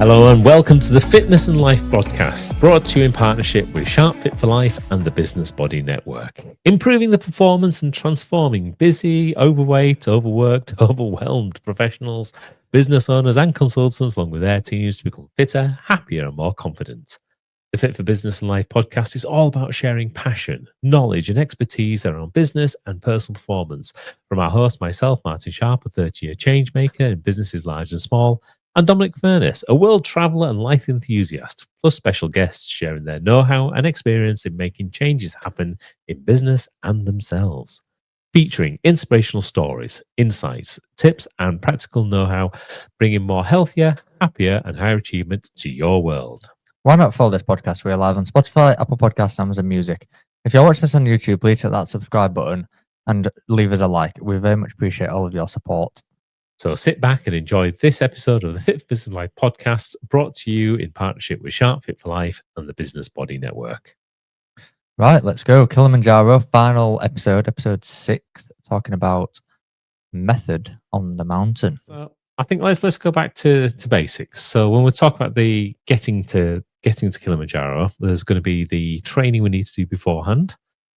Hello and welcome to the Fitness and Life podcast, brought to you in partnership with Sharp Fit for Life and the Business Body Network. Improving the performance and transforming busy, overweight, overworked, overwhelmed professionals, business owners and consultants along with their teams to become fitter, happier and more confident. The Fit for Business and Life podcast is all about sharing passion, knowledge and expertise around business and personal performance from our host, myself, Martin Sharp, a 30-year change maker in businesses large and small, and Dominic Furness, a world traveller and life enthusiast, plus special guests sharing their know-how and experience in making changes happen in business and themselves. Featuring inspirational stories, insights, tips and practical know-how, bringing more healthier, happier and higher achievement to your world. Why not follow this podcast? We're live on Spotify, Apple Podcasts, Amazon Music. If you're watching this on YouTube, please hit that subscribe button and leave us a like. We very much appreciate all of your support. So sit back and enjoy this episode of the Fit for Business and Life podcast, brought to you in partnership with Sharp Fit for Life and the Business Body Network. Right, let's go. Kilimanjaro, final episode 6, talking about method on the mountain. So I think let's go back to basics. So when we talk about the getting to Kilimanjaro, there's going to be the training we need to do beforehand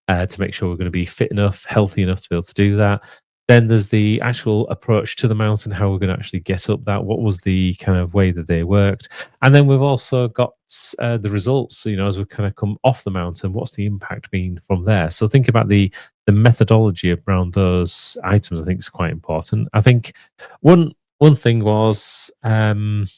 to make sure we're going to be fit enough, healthy enough to be able to do that. Then there's the actual approach to the mountain, how we're going to actually get up that, what was the kind of way that they worked. And then we've also got the results, as we kind of come off the mountain, what's the impact been from there? So think about the methodology around those items, I think is quite important. I think one thing was, if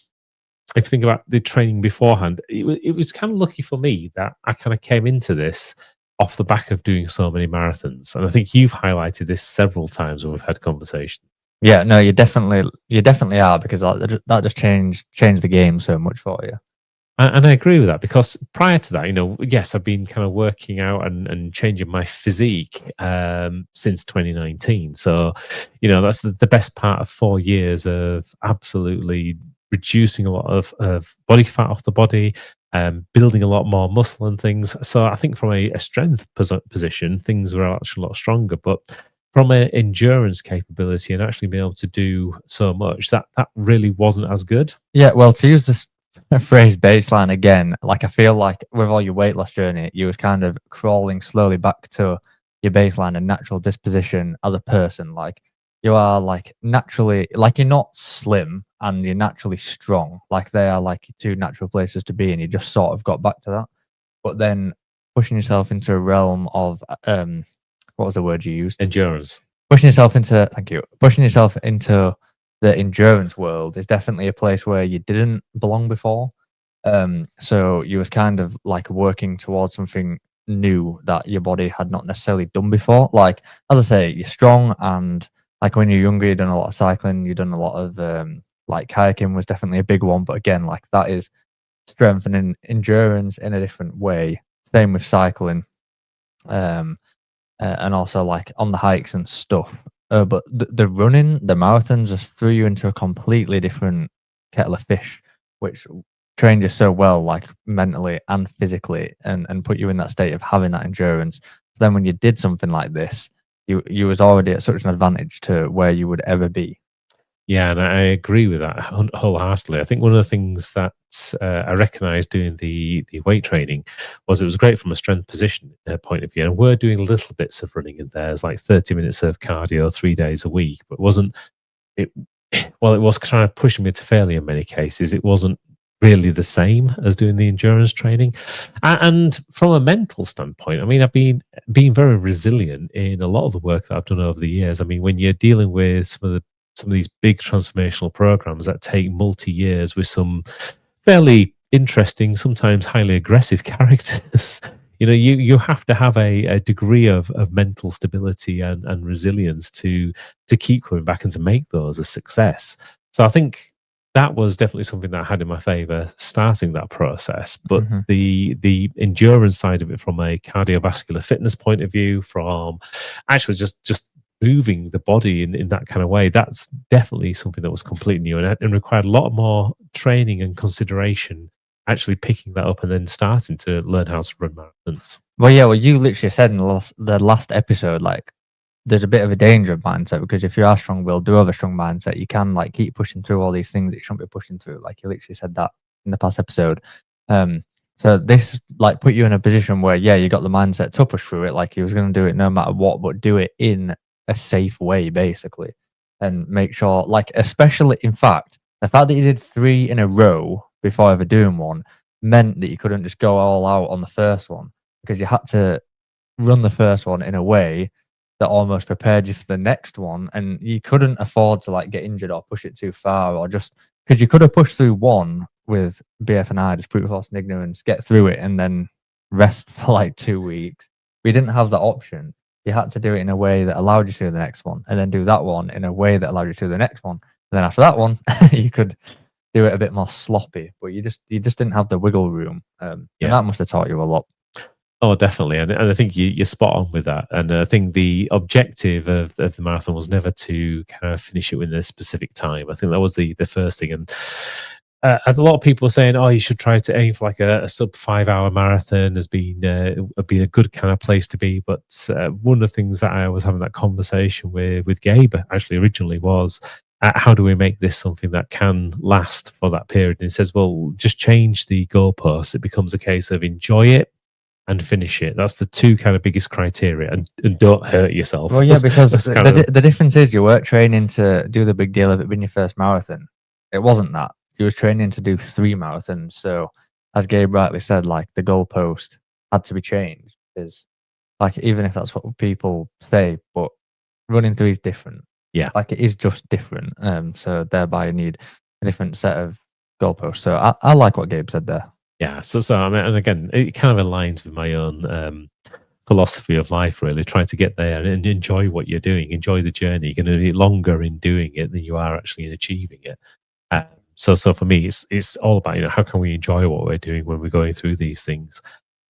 you think about the training beforehand, it was kind of lucky for me that I kind of came into this off the back of doing so many marathons. And I think you've highlighted this several times when we've had conversations. Yeah, no, you definitely are, because that just changed the game so much for you. And I agree with that, because prior to that, yes, I've been kind of working out and changing my physique since 2019. So, that's the best part of 4 years of absolutely reducing a lot of body fat off the body, building a lot more muscle and things. So I think from a strength position, things were actually a lot stronger. But from an endurance capability and actually being able to do so much, that really wasn't as good. Yeah, well, to use this phrase baseline again, like I feel like with all your weight loss journey, you was kind of crawling slowly back to your baseline and natural disposition as a person. Like you are like naturally, like you're not slim and you're naturally strong. Like they are like two natural places to be, and you just sort of got back to that. But then pushing yourself into a realm of what was the word you used? Endurance. Pushing yourself into the endurance world is definitely a place where you didn't belong before. So you was kind of like working towards something new that your body had not necessarily done before. Like, as I say, you're strong, and like when you're younger, you've done a lot of cycling, you've done a lot of like kayaking was definitely a big one. But again, like that is strengthening endurance in a different way. Same with cycling. And also like on the hikes and stuff. But the running, the marathons just threw you into a completely different kettle of fish, which trained you so well, like mentally and physically, and put you in that state of having that endurance. So then when you did something like this, you was already at such an advantage to where you would ever be. Yeah, and I agree with that wholeheartedly. I think one of the things that I recognised doing the weight training was it was great from a strength position point of view. And we're doing little bits of running in there. It's like 30 minutes of cardio 3 days a week. But it was kind of pushing me to failure in many cases. It wasn't really the same as doing the endurance training. And from a mental standpoint, I mean, I've been very resilient in a lot of the work that I've done over the years. I mean, when you're dealing with some of these big transformational programs that take multi-years with some fairly interesting, sometimes highly aggressive characters, you have to have a degree of mental stability and resilience to keep coming back and to make those a success. So I think that was definitely something that I had in my favor starting that process. But the endurance side of it, from a cardiovascular fitness point of view, from actually just moving the body in that kind of way, that's definitely something that was completely new and required a lot more training and consideration, actually picking that up and then starting to learn how to run marathons. Well, yeah, you literally said in the last episode, like there's a bit of a danger of mindset, because if you are strong-willed, do have a strong mindset, you can like keep pushing through all these things that you shouldn't be pushing through. Like you literally said that in the past episode. So this like put you in a position where, yeah, you got the mindset to push through it. Like he was going to do it no matter what, but do it in a safe way, basically, and make sure, like, especially in fact, the fact that you did 3 in a row before ever doing one meant that you couldn't just go all out on the first one, because you had to run the first one in a way that almost prepared you for the next one, and you couldn't afford to like get injured or push it too far, or just because you could have pushed through one with BF and I, just brute force and ignorance, get through it and then rest for like 2 weeks. We didn't have that option. You had to do it in a way that allowed you to do the next one, and then do that one in a way that allowed you to do the next one. And then after that one, you could do it a bit more sloppy, but you just didn't have the wiggle room, and that must have taught you a lot. Oh, definitely, and I think you're spot on with that. And I think the objective of the marathon was never to kind of finish it within a specific time. I think that was the first thing. And a lot of people are saying, "Oh, you should try to aim for like a sub 5 hour marathon." Has been a good kind of place to be. But one of the things that I was having that conversation with Gabe actually originally was, how do we make this something that can last for that period? And he says, "Well, just change the goalposts. It becomes a case of enjoy it and finish it. That's the 2 kind of biggest criteria, and don't hurt yourself." Well, yeah, because the difference is you weren't training to do the big deal of it being your first marathon. It wasn't that. You was training to do 3 marathons. So, as Gabe rightly said, like the goalpost had to be changed, because, like, even if that's what people say, but running 3 is different. Yeah, like it is just different. So thereby you need a different set of goalposts. So I like what Gabe said there. yeah. So I mean, and again, it kind of aligns with my own philosophy of life. Really, trying to get there and enjoy what you're doing, enjoy the journey. You're going to be longer in doing it than you are actually in achieving it. So for me, it's all about, how can we enjoy what we're doing when we're going through these things.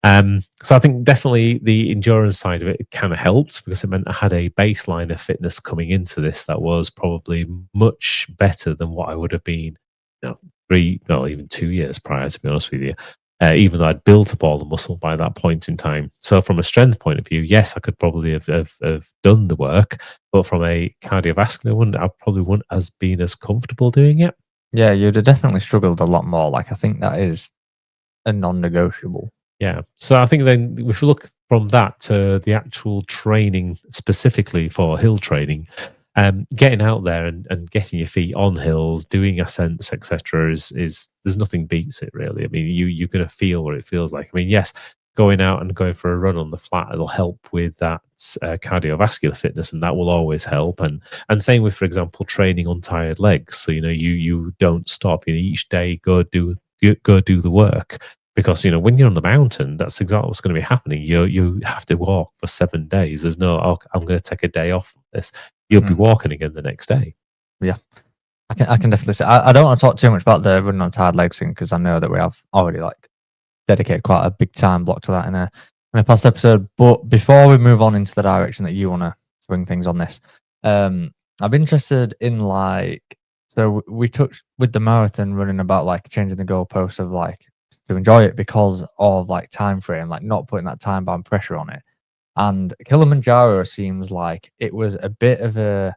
So I think definitely the endurance side of it kind of helped, because it meant I had a baseline of fitness coming into this that was probably much better than what I would have been, 3, no, even 2 years prior, to be honest with you. Even though I'd built up all the muscle by that point in time. So from a strength point of view, yes, I could probably have done the work, but from a cardiovascular one, I probably wouldn't have been as comfortable doing it. Yeah, you'd have definitely struggled a lot more. Like, I think that is a non-negotiable. Yeah. So I think then if we look from that to the actual training specifically for hill training, getting out there and getting your feet on hills, doing ascents, etc., is there's nothing beats it, really. I mean, you're going to feel what it feels like. I mean, yes, going out and going for a run on the flat, it'll help with that cardiovascular fitness, and that will always help. And same with, for example, training on tired legs. So you don't stop. Each day go do the work. Because when you're on the mountain, that's exactly what's going to be happening. You have to walk for 7 days. There's no, "Oh, I'm going to take a day off from this." You'll be walking again the next day. Yeah, I can definitely say. I don't want to talk too much about the running on tired legs thing, because I know that we have already like dedicated quite a big time block to that in a past episode. But before we move on into the direction that you want to swing things on this, I'm interested in so we touched with the marathon running about like changing the goalposts of like to enjoy it because of like time frame, like not putting that time bound pressure on it. And Kilimanjaro seems like it was a bit of a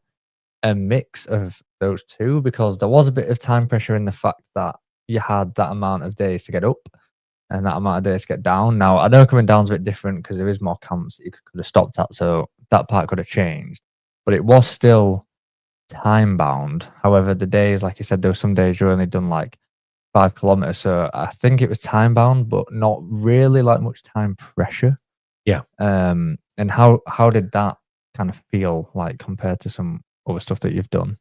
mix of those two, because there was a bit of time pressure in the fact that you had that amount of days to get up and that amount of days to get down. Now, I know coming down's a bit different because there is more camps that you could have stopped at, so that part could have changed. But it was still time bound. However, the days, like you said, there were some days you only done like 5 kilometers, so I think it was time bound, but not really like much time pressure. Yeah. And how did that kind of feel like compared to some other stuff that you've done?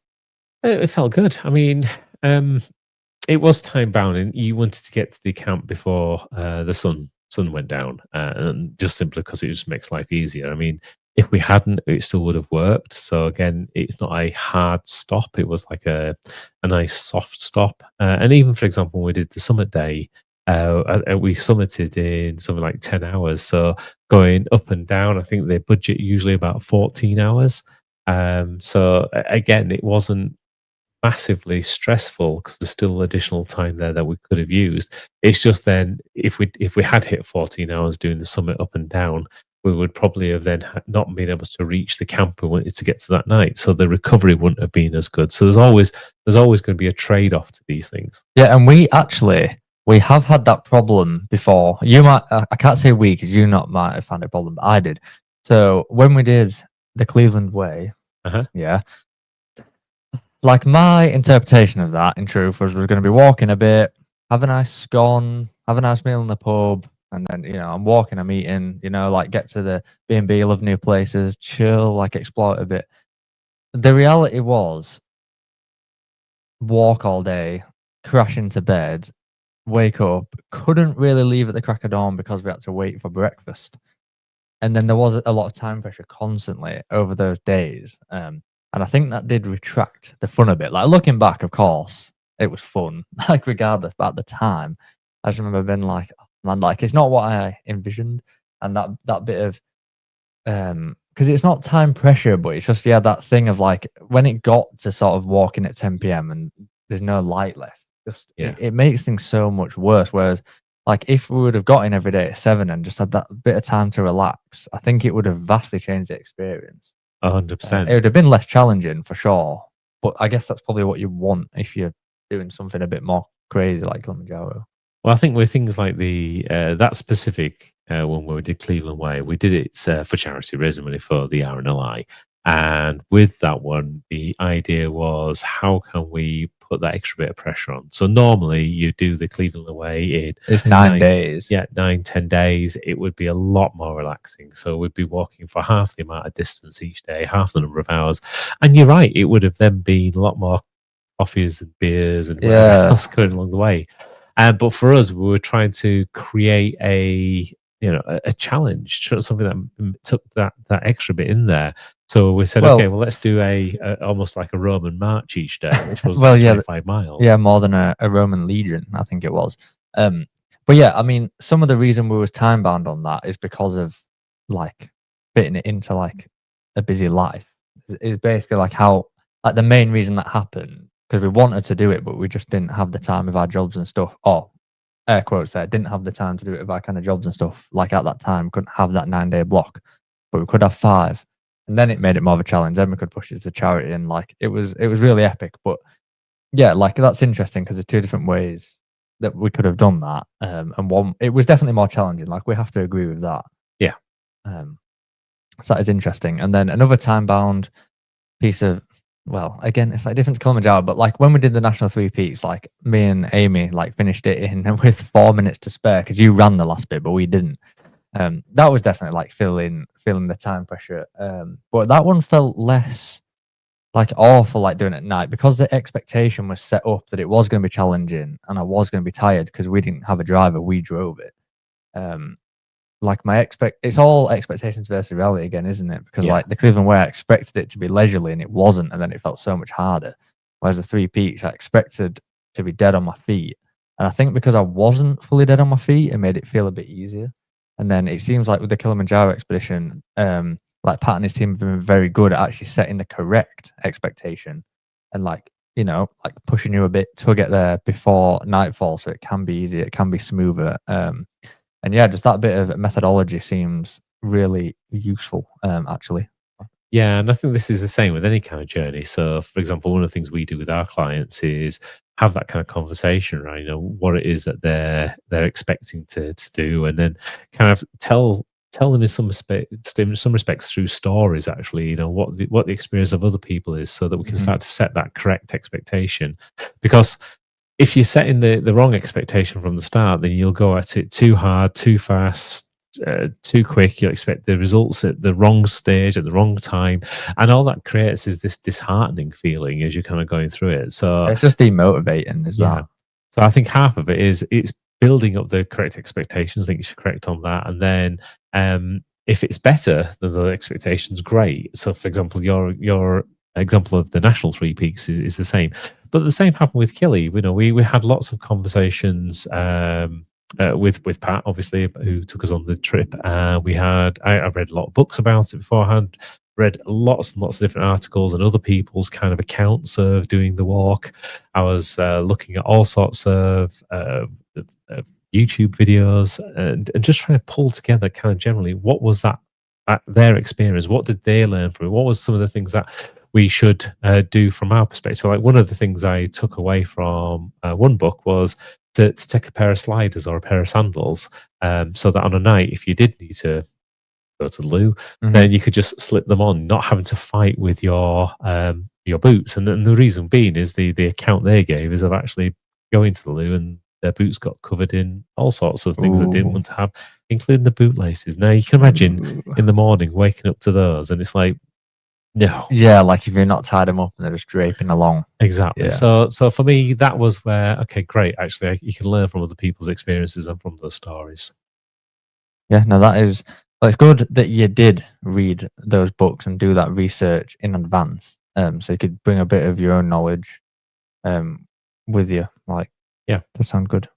It felt good. I mean, it was time bound, and you wanted to get to the camp before the sun went down, and just simply because it just makes life easier. I mean, if we hadn't, it still would have worked. So again, it's not a hard stop. It was like a nice soft stop. And even, for example, when we did the summit day, we summited in something like 10 hours. So going up and down, I think they budget usually about 14 hours. So again, it wasn't massively stressful because there's still additional time there that we could have used. It's just then if we had hit 14 hours doing the summit up and down, we would probably have then not been able to reach the camp we wanted to get to that night. So the recovery wouldn't have been as good. So there's always going to be a trade-off to these things. Yeah, and we have had that problem before. You might, I can't say we because you not might have found a problem, but I did. So when we did the Cleveland Way, yeah, like my interpretation of that, in truth, was we're going to be walking a bit, have a nice scone, have a nice meal in the pub, and then I'm walking, I'm eating, like get to the B&B, love new places, chill, like explore it a bit. The reality was walk all day, crash into bed, wake up, couldn't really leave at the crack of dawn because we had to wait for breakfast. And then there was a lot of time pressure constantly over those days. And I think that did retract the fun a bit. Like looking back, of course, it was fun, like regardless, but at the time, I just remember being like, oh, man, like it's not what I envisioned. And that bit of because it's not time pressure, but it's just that thing of like when it got to sort of walking at 10 p.m. and there's no light left, just it makes things so much worse. Whereas like if we would have got in every day at 7 and just had that bit of time to relax, I think it would have vastly changed the experience. 100%. It would have been less challenging for sure, but I guess that's probably what you want if you're doing something a bit more crazy like Kilimanjaro. Well, I think with things like the that specific when we did Cleveland Way, we did it for charity, raising money for the RNLI. And with that one, the idea was how can we put that extra bit of pressure on? So normally you do the Cleveland Way it's 9 days. Yeah, 9-10 days. It would be a lot more relaxing. So we'd be walking for half the amount of distance each day, half the number of hours. And you're right, it would have then been a lot more coffees and beers and whatever else going along the way. But for us, we were trying to create a challenge, something that took that extra bit in there. So we said, okay, well, let's do a almost like a Roman march each day, which was 25 miles. Yeah, more than a Roman legion, I think it was. But yeah, I mean, some of the reason we was time bound on that is because of like fitting it into like a busy life. Is basically like how like the main reason that happened, because we wanted to do it, but we just didn't have the time with our jobs and stuff. Or air quotes there, didn't have the time to do it with our kind of jobs and stuff. Like at that time, couldn't have that 9-day block, but we could have 5. And then it made it more of a challenge. Then we could push it to charity, and like it was really epic. But yeah, like that's interesting because there's 2 different ways that we could have done that. And one, it was definitely more challenging. Like we have to agree with that. Yeah. So that is interesting. And then another time bound piece of, well, again, it's like different to Kilimanjaro, but like when we did the National 3 Peaks, like me and Amy like finished it in with 4 minutes to spare because you ran the last bit, but we didn't. That was definitely like feeling the time pressure. But that one felt less like awful, like doing it at night, because the expectation was set up that it was going to be challenging and I was going to be tired because we didn't have a driver, we drove it. Like it's all expectations versus reality again, isn't it? Because like the Cleveland Way, I expected it to be leisurely and it wasn't, and then it felt so much harder. Whereas the 3 Peaks, I expected to be dead on my feet, and I think because I wasn't fully dead on my feet, it made it feel a bit easier. And then it seems like with the Kilimanjaro expedition, like Pat and his team have been very good at actually setting the correct expectation and like pushing you a bit to get there before nightfall, so it can be easier, it can be smoother. And yeah, just that bit of methodology seems really useful, actually. Yeah, and I think this is the same with any kind of journey. So, for example, one of the things we do with our clients is have that kind of conversation, right? What it is that they're expecting to do, and then kind of tell them in some respects through stories, actually, what the experience of other people is, so that we can start to set that correct expectation. Because if you're setting the wrong expectation from the start, then you'll go at it too hard, too fast, too quick. You'll expect the results at the wrong stage, at the wrong time. And all that creates is this disheartening feeling as you're kind of going through it. So it's just demotivating, is that? So I think half of it is it's building up the correct expectations. I think you should correct on that. And then if it's better than the expectations, great. So for example, your example of the National 3 Peaks is the same. But the same happened with Kili. We had lots of conversations with Pat, obviously, who took us on the trip. I've read a lot of books about it beforehand, read lots and lots of different articles and other people's kind of accounts of doing the walk. I was looking at all sorts of YouTube videos and just trying to pull together kind of generally what was that their experience. What did they learn from it? What was some of the things that we should do from our perspective? So, like, one of the things I took away from one book was to take a pair of sliders or a pair of sandals, so that on a night, if you did need to go to the loo, then you could just slip them on, not having to fight with your boots. And the reason being is the account they gave is of actually going to the loo and their boots got covered in all sorts of things that they didn't Ooh. want to have, including the bootlaces. Now you can imagine Ooh. in the morning waking up to those, and it's like, no, Yeah, like if you're not tied them up and they're just draping along. exactly. Yeah. So for me, that was where, okay, great. Actually, you can learn from other people's experiences and from those stories. Yeah, no, that is. Well, it's good that you did read those books and do that research in advance, so you could bring a bit of your own knowledge, with you. Like, Yeah. that sound good.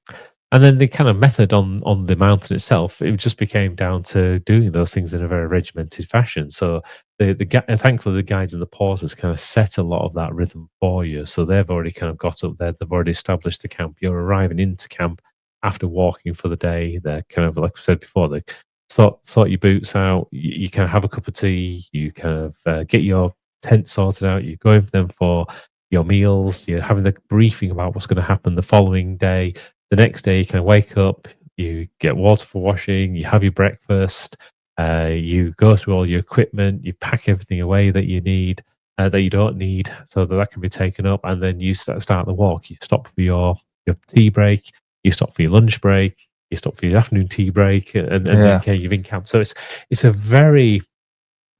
And then the kind of method on the mountain itself, it just became down to doing those things in a very regimented fashion. So thankfully the guides and the porters kind of set a lot of that rhythm for you. So they've already kind of got up there, they've already established the camp. You're arriving into camp after walking for the day. They're kind of, like we said before, they sort your boots out. You kind of have a cup of tea. You kind of get your tent sorted out. You're going for them for your meals. You're having the briefing about what's going to happen the following day. The next day, you kind of wake up, you get water for washing, you have your breakfast, you go through all your equipment, you pack everything away that you need, that you don't need, so that can be taken up, and then you start the walk. You stop for your tea break, you stop for your lunch break, you stop for your afternoon tea break, and then Yeah. okay, you're in camp. So it's a very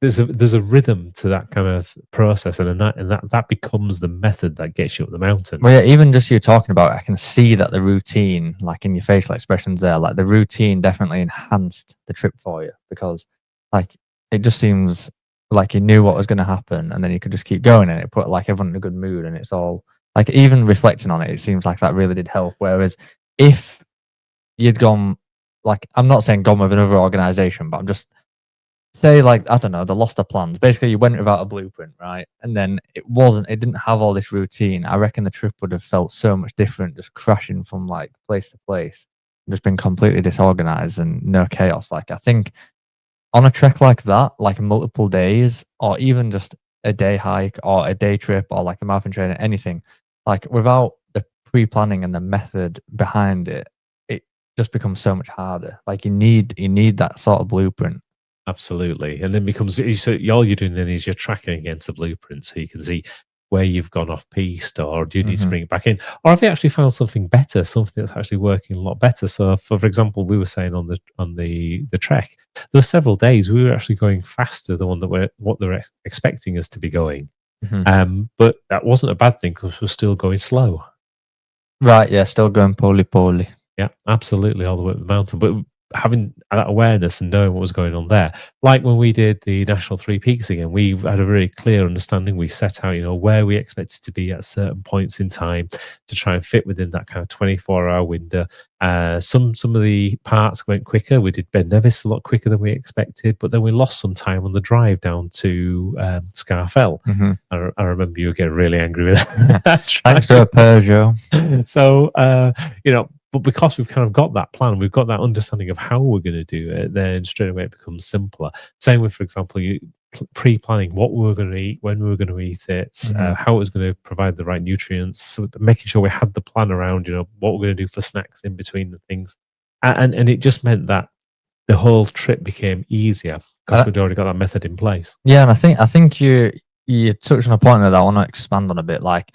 there's a rhythm to that kind of process, and that becomes the method that gets you up the mountain. Well, yeah, even just you talking about it, I can see that the routine, like in your facial expressions there, like the routine definitely enhanced the trip for you, because like it just seems like you knew what was going to happen and then you could just keep going, and it put like everyone in a good mood, and it's all like, even reflecting on it, it seems like that really did help. Whereas if you'd gone, like, I'm not saying gone with another organization, but I'm just say, like, I don't know, they lost their plans. Basically, you went without a blueprint, right? And then it didn't have all this routine. I reckon the trip would have felt so much different, just crashing from like place to place, just been completely disorganized and no chaos. Like, I think on a trek like that, like multiple days, or even just a day hike or a day trip or like the marathon training, anything, like without the pre planning and the method behind it, it just becomes so much harder. Like, you need that sort of blueprint. Absolutely. And then becomes, so all you're doing then is you're tracking against the blueprint, so you can see where you've gone off piste, or do you need to bring it back in, or have you actually found something better, something that's actually working a lot better? So for example, we were saying on the trek, there were several days we were actually going faster than what they were expecting us to be going. But that wasn't a bad thing because we're still going slow. Right, yeah, still going poly. Yeah, absolutely, all the way up the mountain. But having that awareness and knowing what was going on there, like when we did the National Three Peaks again, we had a very clear understanding. We set out, where we expected to be at certain points in time to try and fit within that kind of 24-hour window. Some of the parts went quicker. We did Ben Nevis a lot quicker than we expected, but then we lost some time on the drive down to Scarfell. I remember you were getting really angry with that. Thanks to a Peugeot. So, but because we've kind of got that plan, we've got that understanding of how we're going to do it, then straight away it becomes simpler. Same with, for example, you pre-planning what we were going to eat, when we were going to eat it, how it was going to provide the right nutrients, so making sure we had the plan around, what we're going to do for snacks in between the things. And it just meant that the whole trip became easier because we'd already got that method in place. Yeah, and I think you touched on a point that I want to expand on a bit. Like,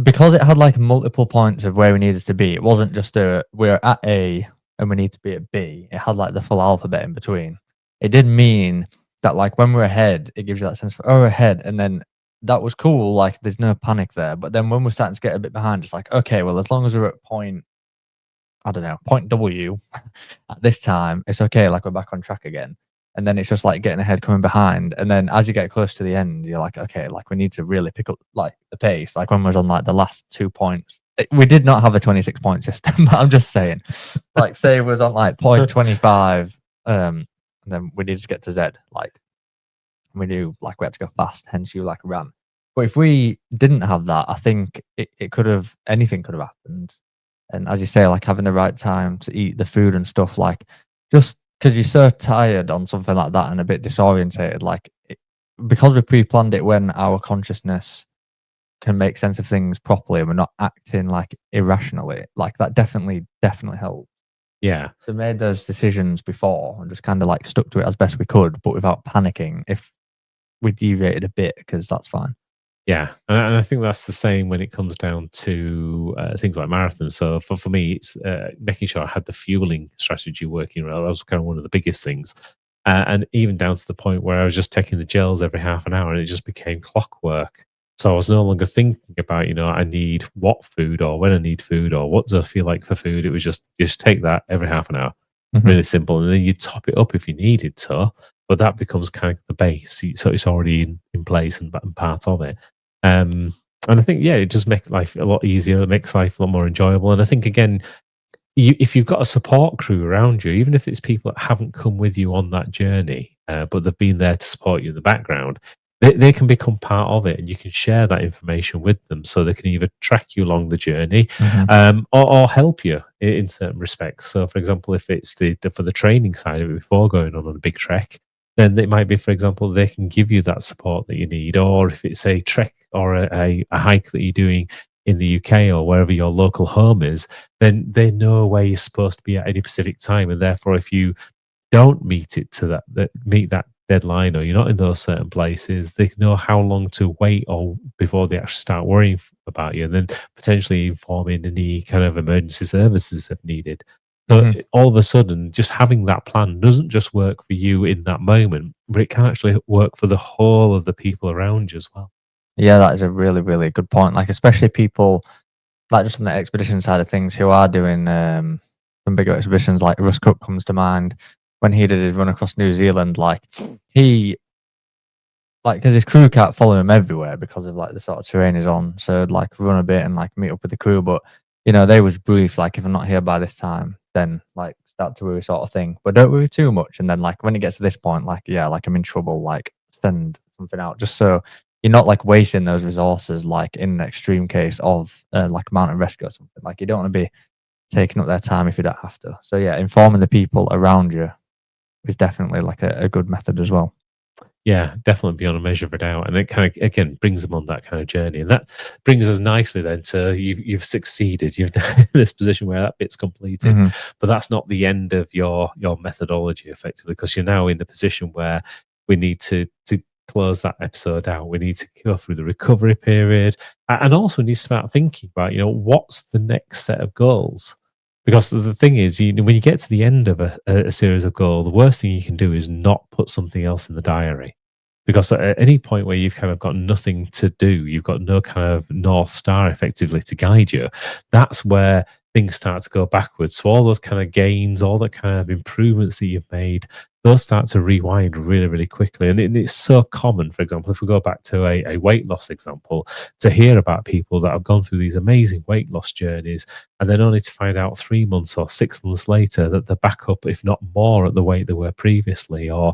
because it had like multiple points of where we needed to be, it wasn't just we're at A and we need to be at B. It had like the full alphabet in between. It did mean that, like, when we're ahead, it gives you that sense of, oh, we're ahead, and then that was cool. Like, there's no panic there. But then when we're starting to get a bit behind, it's like, okay, well, as long as we're at point W at this time, it's okay. Like, we're back on track again. And then it's just like getting ahead, coming behind. And then as you get close to the end, you're like, okay, like, we need to really pick up like the pace. Like, when we was on like the last 2 points, we did not have a 26-point system, but I'm just saying, like, say it was on like point 25, and then we needed to get to Z, like, we knew like we had to go fast, hence you like ran. But if we didn't have that, I think it could have, anything could have happened. And as you say, like, having the right time to eat the food and stuff, like, just because you're so tired on something like that and a bit disorientated, like because we pre-planned it when our consciousness can make sense of things properly and we're not acting like irrationally, like that definitely helps. Yeah. So made those decisions before and just kind of like stuck to it as best we could, but without panicking if we deviated a bit, because that's fine. Yeah, and I think that's the same when it comes down to things like marathons. So for me, it's making sure I had the fueling strategy working well. That was kind of one of the biggest things. And even down to the point where I was just taking the gels every half an hour and it just became clockwork. So I was no longer thinking about, I need what food or when I need food or what do I feel like for food. It was just take that every half an hour. Really simple. And then you top it up if you needed to, but that becomes kind of the base. So it's already in place and part of it. And I think, yeah, it just makes life a lot easier. It makes life a lot more enjoyable. And I think, again, if you've got a support crew around you, even if it's people that haven't come with you on that journey, but they've been there to support you in the background, they can become part of it, and you can share that information with them, so they can either track you along the journey, or help you in certain respects. So, for example, if it's for the training side of it before going on a big trek, then it might be, for example, they can give you that support that you need. Or if it's a trek or a hike that you're doing in the UK or wherever your local home is, then they know where you're supposed to be at any specific time, and therefore, if you don't meet that deadline, or you're not in those certain places, they know how long to wait or before they actually start worrying about you, and then potentially informing any kind of emergency services if needed. So all of a sudden, just having that plan doesn't just work for you in that moment, but it can actually work for the whole of the people around you as well. Yeah, that is a really, really good point. Like, especially people like just on the expedition side of things who are doing some bigger expeditions, like Russ Cook comes to mind when he did his run across New Zealand. Like because his crew can't follow him everywhere because of like the sort of terrain he's on. So like run a bit and like meet up with the crew. But they was briefed, like, if I'm not here by this time, then like start to worry, sort of thing. But don't worry too much. And then like when it gets to this point, like, yeah, like I'm in trouble, like send something out, just so you're not like wasting those resources, like in an extreme case of like mountain rescue or something. Like you don't want to be taking up their time if you don't have to. So yeah, informing the people around you is definitely like a good method as well. Yeah, definitely beyond a measure of a doubt. And it kind of, again, brings them on that kind of journey. And that brings us nicely then to you've succeeded. You've in this position where that bit's completed. But that's not the end of your methodology, effectively, because you're now in the position where we need to close that episode out. We need to go through the recovery period, and also need to start thinking about, what's the next set of goals? Because the thing is, when you get to the end of a series of goals, the worst thing you can do is not put something else in the diary. Because at any point where you've kind of got nothing to do, you've got no kind of North Star effectively to guide you, that's where things start to go backwards. So all those kind of gains, all the kind of improvements that you've made, those start to rewind really, really quickly. And it's so common, for example, if we go back to a weight loss example, to hear about people that have gone through these amazing weight loss journeys, and then only to find out 3 months or 6 months later that they're back up, if not more, at the weight they were previously, or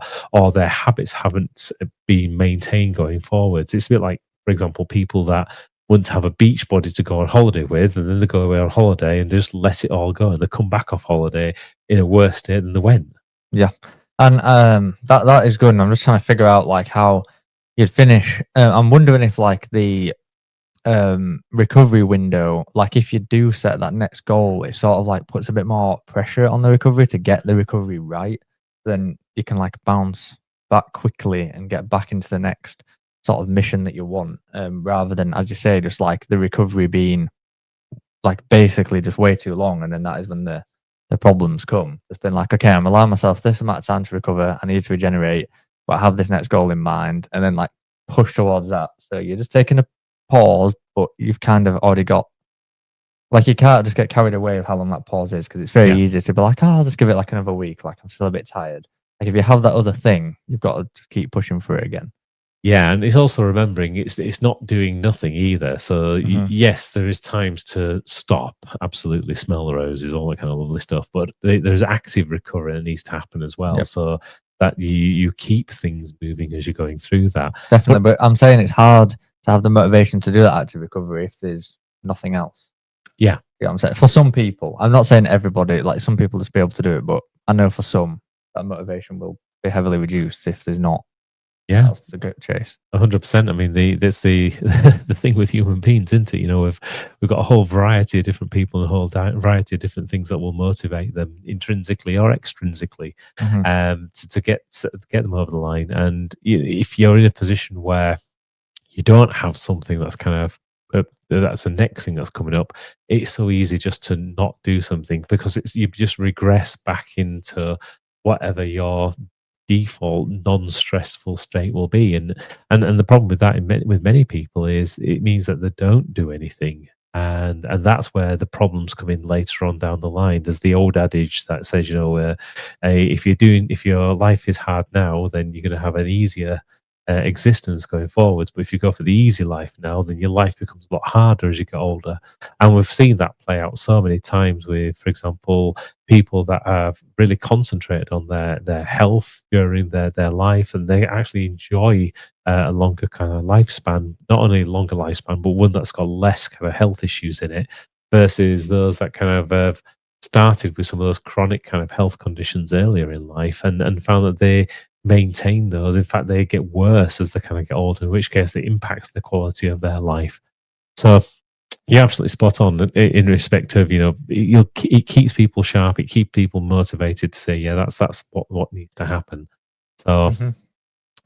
their habits haven't been maintained going forwards. It's a bit like, for example, people that wouldn't have a beach body to go on holiday with, and then they go away on holiday and just let it all go, and they come back off holiday in a worse state than they went. Yeah, and that is good. And I'm just trying to figure out like how you'd finish. I'm wondering if like the recovery window, like if you do set that next goal, it sort of like puts a bit more pressure on the recovery to get the recovery right. Then you can like bounce back quickly and get back into the next sort of mission that you want, rather than, as you say, just like the recovery being like basically just way too long, and then that is when the problems come. It's been like, okay, I'm allowing myself this amount of time to recover, I need to regenerate, but I have this next goal in mind, and then like push towards that. So you're just taking a pause, but you've kind of already got, like, you can't just get carried away with how long that pause is, because it's very easy to be like, oh, I'll just give it like another week, like I'm still a bit tired. Like if you have that other thing, you've got to just keep pushing for it again. Yeah, and it's also remembering it's not doing nothing either. So yes, there is times to stop, absolutely smell the roses, all that kind of lovely stuff. But there's active recovery that needs to happen as well. So that you keep things moving as you're going through that. Definitely, but I'm saying it's hard to have the motivation to do that active recovery if there's nothing else. Yeah, you know what I'm saying, for some people. I'm not saying everybody. Like some people just be able to do it, but I know for some that motivation will be heavily reduced if there's not Yeah. else to go chase. 100%. I mean, that's the the thing with human beings, isn't it? We've got a whole variety of different people and a whole variety of different things that will motivate them intrinsically or extrinsically, to get them over the line. And if you're in a position where you don't have something that's kind of that's the next thing that's coming up, it's so easy just to not do something because you just regress back into whatever your default non-stressful state will be. And the problem with that with many people is it means that they don't do anything. And that's where the problems come in later on down the line. There's the old adage that says, if your life is hard now, then you're going to have an easier existence going forwards. But if you go for the easy life now, then your life becomes a lot harder as you get older. And we've seen that play out so many times with, for example, people that have really concentrated on their health during their life, and they actually enjoy a longer kind of lifespan, not only a longer lifespan, but one that's got less kind of health issues in it, versus those that kind of started with some of those chronic kind of health conditions earlier in life and found that they maintain those. In fact, they get worse as they kind of get older, in which case it impacts the quality of their life. So you're absolutely spot on in respect of, it keeps people sharp, it keeps people motivated to say, yeah, that's what needs to happen. So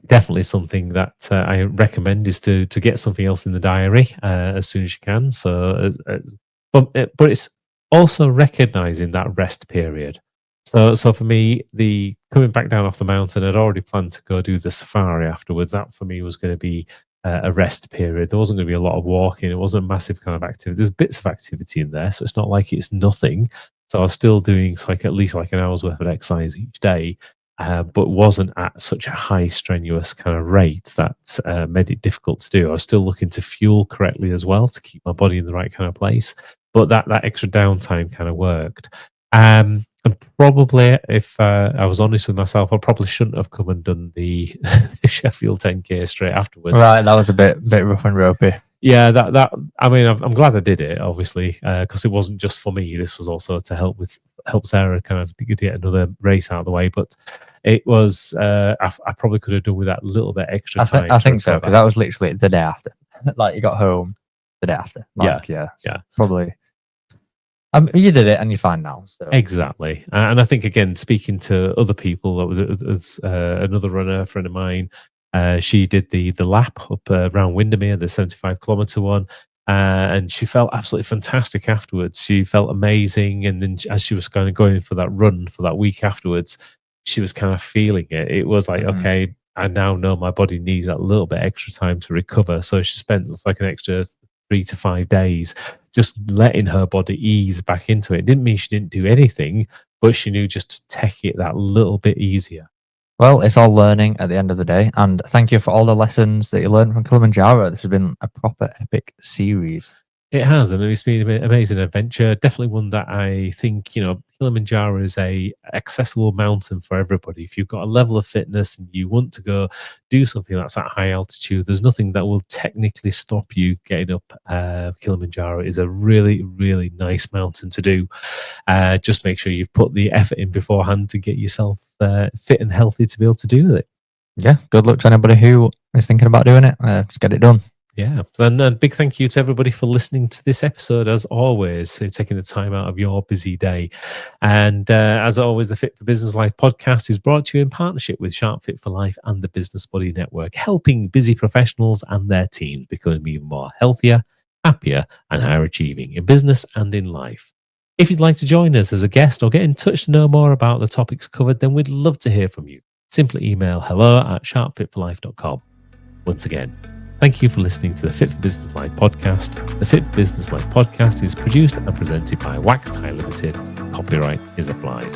definitely something that I recommend is to get something else in the diary as soon as you can. So, but it's also recognizing that rest period. So for me, the coming back down off the mountain, I'd already planned to go do the safari afterwards. That for me was going to be a rest period. There wasn't going to be a lot of walking. It wasn't a massive kind of activity. There's bits of activity in there, so it's not like it's nothing. So I was still doing at least like an hour's worth of exercise each day, but wasn't at such a high strenuous kind of rate that made it difficult to do. I was still looking to fuel correctly as well to keep my body in the right kind of place. But that extra downtime kind of worked. And probably, if I was honest with myself, I probably shouldn't have come and done the Sheffield 10K straight afterwards. Right, that was a bit rough and ropey. Yeah, I mean, I'm glad I did it, obviously, because it wasn't just for me. This was also to help Sarah kind of get another race out of the way. But it was, I probably could have done with that little bit extra time. I think so, because that was literally the day after. Like you got home the day after. Yeah. Probably. You did it and you're fine now. So. Exactly. And I think, again, speaking to other people, that was another runner, friend of mine, she did the lap up around Windermere, the 75-kilometer one, and she felt absolutely fantastic afterwards. She felt amazing. And then as she was kind of going for that run for that week afterwards, she was kind of feeling it. It was like, okay, I now know my body needs that little bit extra time to recover. So she spent like an extra 3 to 5 days just letting her body ease back into it. It didn't mean she didn't do anything, but she knew just to take it that little bit easier. Well, it's all learning at the end of the day. And thank you for all the lessons that you learned from Kilimanjaro. This has been a proper epic series. It has, and it's been an amazing adventure. Definitely one that I think, Kilimanjaro is a accessible mountain for everybody. If you've got a level of fitness and you want to go do something that's at high altitude, there's nothing that will technically stop you getting up. Kilimanjaro is a really, really nice mountain to do. Just make sure you've put the effort in beforehand to get yourself fit and healthy to be able to do it. Yeah, good luck to anybody who is thinking about doing it. Just get it done. Yeah, and a big thank you to everybody for listening to this episode, as always, taking the time out of your busy day. And as always, the Fit for Business Life podcast is brought to you in partnership with Sharp Fit for Life and the Business Body Network, helping busy professionals and their teams become even more healthier, happier, and higher achieving in business and in life. If you'd like to join us as a guest or get in touch to know more about the topics covered, then we'd love to hear from you. Simply email hello@sharpfitforlife.com. Once again, thank you for listening to the Fit for Business Life podcast. The Fit for Business Life podcast is produced and presented by Wax Tie Limited. Copyright is applied.